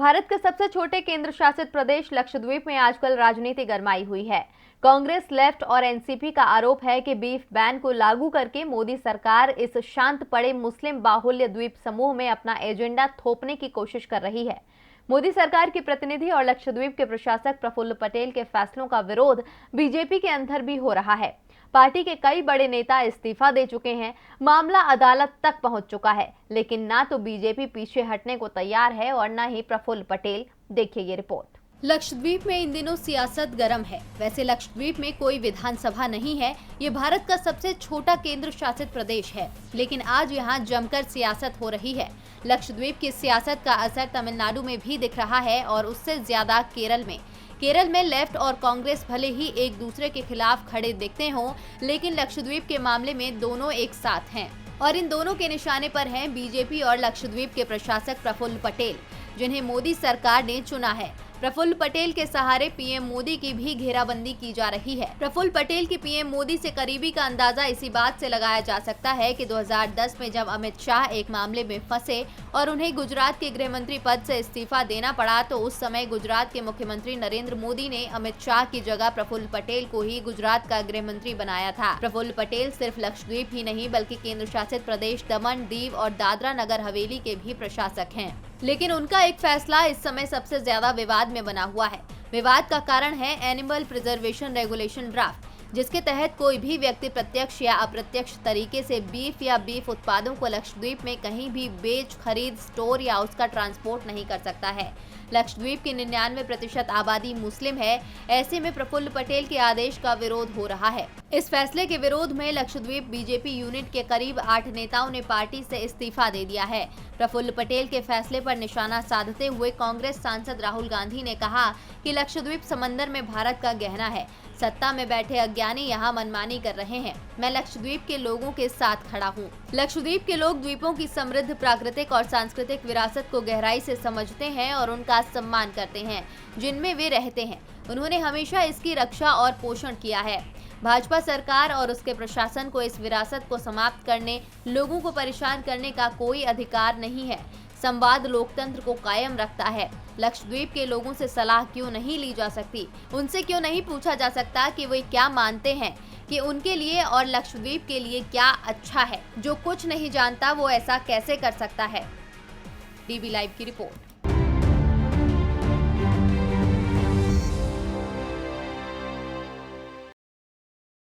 भारत के सबसे छोटे केंद्र शासित प्रदेश लक्षद्वीप में आजकल राजनीति गरमाई हुई है। कांग्रेस, लेफ्ट और एनसीपी का आरोप है कि बीफ बैन को लागू करके मोदी सरकार इस शांत पड़े मुस्लिम बाहुल्य द्वीप समूह में अपना एजेंडा थोपने की कोशिश कर रही है। मोदी सरकार के प्रतिनिधि और लक्षद्वीप के प्रशासक प्रफुल्ल पटेल के फैसलों का विरोध बीजेपी के अंदर भी हो रहा है। पार्टी के कई बड़े नेता इस्तीफा दे चुके हैं। मामला अदालत तक पहुंच चुका है, लेकिन ना तो बीजेपी पीछे हटने को तैयार है और न ही प्रफुल्ल पटेल। देखिए ये रिपोर्ट। लक्षद्वीप में इन दिनों सियासत गर्म है। वैसे लक्षद्वीप में कोई विधानसभा नहीं है। ये भारत का सबसे छोटा केंद्र शासित प्रदेश है, लेकिन आज यहाँ जमकर सियासत हो रही है। लक्षद्वीप की सियासत का असर तमिलनाडु में भी दिख रहा है और उससे ज्यादा केरल में। केरल में लेफ्ट और कांग्रेस भले ही एक दूसरे के खिलाफ खड़े दिखते हों, लेकिन लक्षद्वीप के मामले में दोनों एक साथ हैं और इन दोनों के निशाने पर हैं बीजेपी और लक्षद्वीप के प्रशासक प्रफुल्ल पटेल, जिन्हें मोदी सरकार ने चुना है। प्रफुल्ल पटेल के सहारे पीएम मोदी की भी घेराबंदी की जा रही है। प्रफुल्ल पटेल की पीएम मोदी से करीबी का अंदाजा इसी बात से लगाया जा सकता है कि 2010 में जब अमित शाह एक मामले में फंसे और उन्हें गुजरात के गृह मंत्री पद से इस्तीफा देना पड़ा, तो उस समय गुजरात के मुख्यमंत्री नरेंद्र मोदी ने अमित शाह की जगह प्रफुल्ल पटेल को ही गुजरात का गृह मंत्री बनाया था। प्रफुल्ल पटेल सिर्फ लक्षद्वीप ही नहीं बल्कि केंद्र शासित प्रदेश दमन, दीव और दादरा नगर हवेली के भी प्रशासक हैं। लेकिन उनका एक फैसला इस समय सबसे ज्यादा विवाद में बना हुआ है। विवाद का कारण है एनिमल प्रिजर्वेशन रेगुलेशन ड्राफ्ट, जिसके तहत कोई भी व्यक्ति प्रत्यक्ष या अप्रत्यक्ष तरीके से बीफ या बीफ उत्पादों को लक्षद्वीप में कहीं भी बेच, खरीद, स्टोर या उसका ट्रांसपोर्ट नहीं कर सकता है। लक्षद्वीप की 99% आबादी मुस्लिम है। ऐसे में प्रफुल्ल पटेल के आदेश का विरोध हो रहा है। इस फैसले के विरोध में लक्षद्वीप बीजेपी यूनिट के करीब 8 नेताओं ने पार्टी से इस्तीफा दे दिया है। प्रफुल्ल पटेल के फैसले पर निशाना साधते हुए कांग्रेस सांसद राहुल गांधी ने कहा कि लक्षद्वीप समंदर में भारत का गहना है। सत्ता में बैठे अज्ञानी यहाँ मनमानी कर रहे हैं। मैं लक्षद्वीप के लोगों के साथ खड़ा हूँ। लक्षद्वीप के लोग द्वीपों की समृद्ध प्राकृतिक और सांस्कृतिक विरासत को गहराई से समझते हैं और उनका सम्मान करते हैं, जिनमें वे रहते हैं। उन्होंने हमेशा इसकी रक्षा और पोषण किया है। भाजपा सरकार और उसके प्रशासन को इस विरासत को समाप्त करने, लोगों को परेशान करने का कोई अधिकार नहीं है। संवाद लोकतंत्र को कायम रखता है। लक्षद्वीप के लोगों से सलाह क्यों नहीं ली जा सकती? उनसे क्यों नहीं पूछा जा सकता कि वे क्या मानते हैं कि उनके लिए और लक्षद्वीप के लिए क्या अच्छा है? जो कुछ नहीं जानता वो ऐसा कैसे कर सकता है? डीबी लाइव की रिपोर्ट।